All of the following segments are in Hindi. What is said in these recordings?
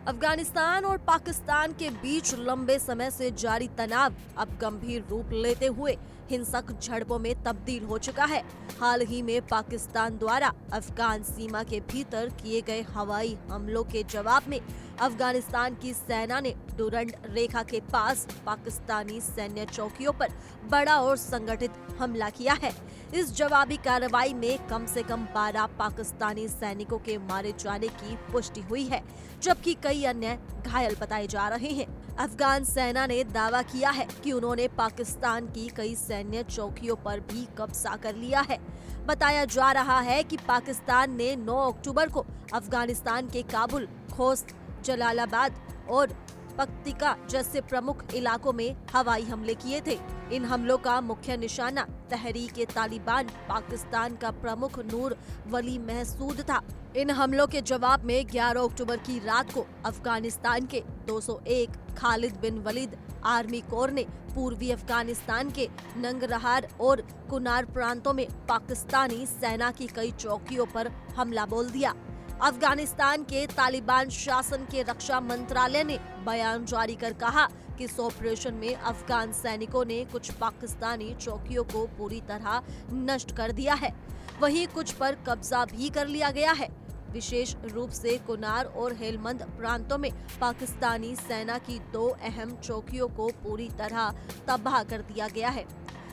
अफगानिस्तान और पाकिस्तान के बीच लंबे समय से जारी तनाव अब गंभीर रूप लेते हुए हिंसक झड़पों में तब्दील हो चुका है। हाल ही में पाकिस्तान द्वारा अफगान सीमा के भीतर किए गए हवाई हमलों के जवाब में अफगानिस्तान की सेना ने डुरंड रेखा के पास पाकिस्तानी सैन्य चौकियों पर बड़ा और संगठित हमला किया है। इस जवाबी कार्रवाई में कम से कम 12 पाकिस्तानी सैनिकों के मारे जाने की पुष्टि हुई है, जबकि कई अन्य घायल बताए जा रहे हैं। अफगान सेना ने दावा किया है कि उन्होंने पाकिस्तान की कई सैन्य चौकियों पर भी कब्जा कर लिया है। बताया जा रहा है कि पाकिस्तान ने 9 अक्टूबर को अफगानिस्तान के काबुल, खोस्त, जलालाबाद और पक्तिका जैसे प्रमुख इलाकों में हवाई हमले किए थे। इन हमलों का मुख्य निशाना तहरीक-ए-तालिबान पाकिस्तान का प्रमुख नूर वली महसूद था। इन हमलों के जवाब में 11 अक्टूबर की रात को अफगानिस्तान के 201 खालिद बिन वलीद आर्मी कोर ने पूर्वी अफगानिस्तान के नंगरहार और कुनार प्रांतों में पाकिस्तानी सेना की कई चौकियों पर हमला बोल दिया। अफगानिस्तान के तालिबान शासन के रक्षा मंत्रालय ने बयान जारी कर कहा कि इस ऑपरेशन में अफगान सैनिकों ने कुछ पाकिस्तानी चौकियों को पूरी तरह नष्ट कर दिया है, वहीं कुछ पर कब्जा भी कर लिया गया है। विशेष रूप से कुनार और हेलमंद प्रांतों में पाकिस्तानी सेना की 2 अहम चौकियों को पूरी तरह तबाह कर दिया गया है।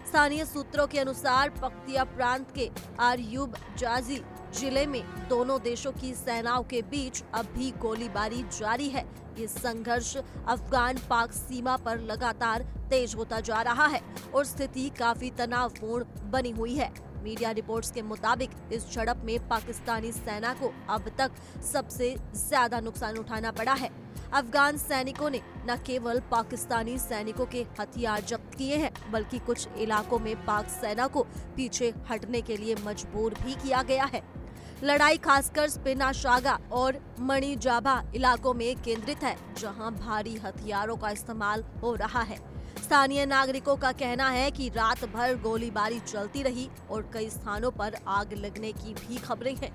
स्थानीय सूत्रों के अनुसार पक्तिया प्रांत के आरयूब जाजी जिले में दोनों देशों की सेनाओं के बीच अब भी गोलीबारी जारी है। ये संघर्ष अफगान पाक सीमा पर लगातार तेज होता जा रहा है और स्थिति काफी तनावपूर्ण बनी हुई है। मीडिया रिपोर्ट्स के मुताबिक इस झड़प में पाकिस्तानी सेना को अब तक सबसे ज्यादा नुकसान उठाना पड़ा है। अफगान सैनिकों ने न केवल पाकिस्तानी सैनिकों के हथियार जब्त किए हैं, बल्कि कुछ इलाकों में पाक सेना को पीछे हटने के लिए मजबूर भी किया गया है। लड़ाई खासकर स्पिना शागा और मणिजाबा इलाकों में केंद्रित है, जहां भारी हथियारों का इस्तेमाल हो रहा है। स्थानीय नागरिकों का कहना है कि रात भर गोलीबारी चलती रही और कई स्थानों पर आग लगने की भी खबरें हैं।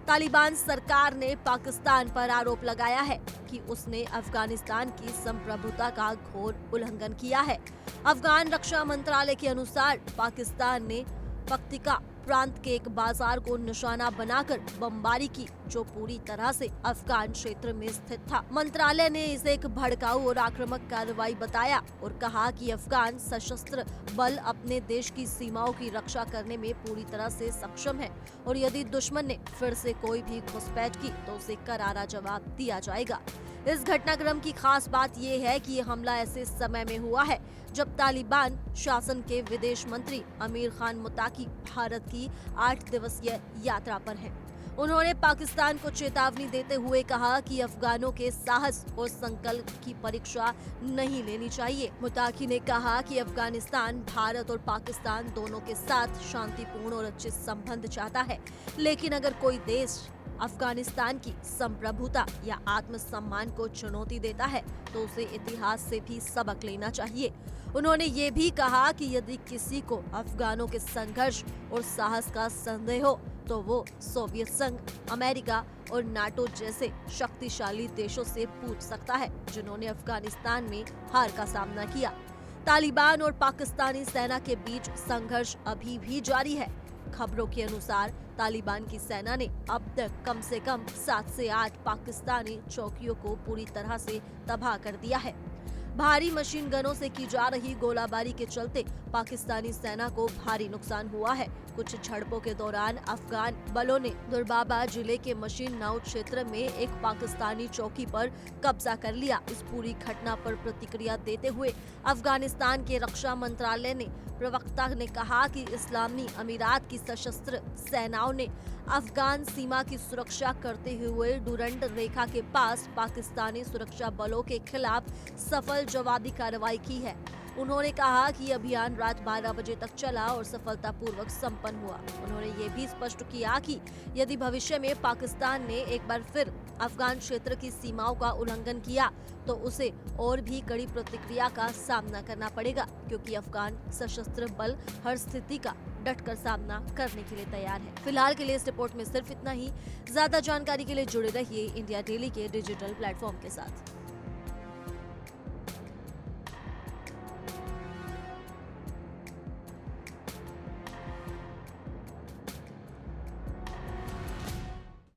तालिबान सरकार ने पाकिस्तान पर आरोप लगाया है कि उसने अफगानिस्तान की संप्रभुता का घोर उल्लंघन किया है। अफगान रक्षा मंत्रालय के अनुसार पाकिस्तान ने पक्तिका प्रांत के एक बाजार को निशाना बनाकर बमबारी की, जो पूरी तरह से अफगान क्षेत्र में स्थित था। मंत्रालय ने इसे एक भड़काऊ और आक्रामक कार्रवाई बताया और कहा कि अफगान सशस्त्र बल अपने देश की सीमाओं की रक्षा करने में पूरी तरह से सक्षम है और यदि दुश्मन ने फिर से कोई भी घुसपैठ की तो उसे करारा जवाब दिया जाएगा। इस घटनाक्रम की खास बात यह है कि ये हमला ऐसे समय में हुआ है जब तालिबान शासन के विदेश मंत्री अमीर खान मुताकी भारत की 8 दिवसीय यात्रा पर हैं। उन्होंने पाकिस्तान को चेतावनी देते हुए कहा कि अफगानों के साहस और संकल्प की परीक्षा नहीं लेनी चाहिए। मुताकी ने कहा कि अफगानिस्तान भारत और पाकिस्तान दोनों के साथ शांतिपूर्ण और अच्छे संबंध चाहता है, लेकिन अगर कोई देश अफगानिस्तान की संप्रभुता या आत्मसम्मान को चुनौती देता है तो उसे इतिहास से भी सबक लेना चाहिए। उन्होंने ये भी कहा कि यदि किसी को अफगानों के संघर्ष और साहस का संदेह हो तो वो सोवियत संघ, अमेरिका और नाटो जैसे शक्तिशाली देशों से पूछ सकता है, जिन्होंने अफगानिस्तान में हार का सामना किया। तालिबान और पाकिस्तानी सेना के बीच संघर्ष अभी भी जारी है। खबरों के अनुसार तालिबान की सेना ने अब तक कम से कम 7 से 8 पाकिस्तानी चौकियों को पूरी तरह से तबाह कर दिया है। भारी मशीन गनों से की जा रही गोलाबारी के चलते पाकिस्तानी सेना को भारी नुकसान हुआ है। कुछ झड़पों के दौरान अफगान बलों ने दुर्बाबा जिले के मशीन नाव क्षेत्र में एक पाकिस्तानी चौकी पर कब्जा कर लिया। इस पूरी घटना पर प्रतिक्रिया देते हुए अफगानिस्तान के रक्षा मंत्रालय ने प्रवक्ता ने कहा कि इस्लामी अमीरात की सशस्त्र सेनाओं ने अफगान सीमा की सुरक्षा करते हुए डुरंड रेखा के पास पाकिस्तानी सुरक्षा बलों के खिलाफ सफल जवाबी कार्रवाई की है। उन्होंने कहा कि अभियान रात 12 बजे तक चला और सफलतापूर्वक संपन्न हुआ। उन्होंने ये भी स्पष्ट किया कि यदि भविष्य में पाकिस्तान ने एक बार फिर अफगान क्षेत्र की सीमाओं का उल्लंघन किया तो उसे और भी कड़ी प्रतिक्रिया का सामना करना पड़ेगा, क्योंकि अफगान सशस्त्र बल हर स्थिति का डटकर सामना करने के लिए तैयार है। फिलहाल के लिए इस रिपोर्ट में सिर्फ इतना ही। ज्यादा जानकारी के लिए जुड़े रहिए इंडिया डेली के डिजिटल प्लेटफॉर्म के साथ।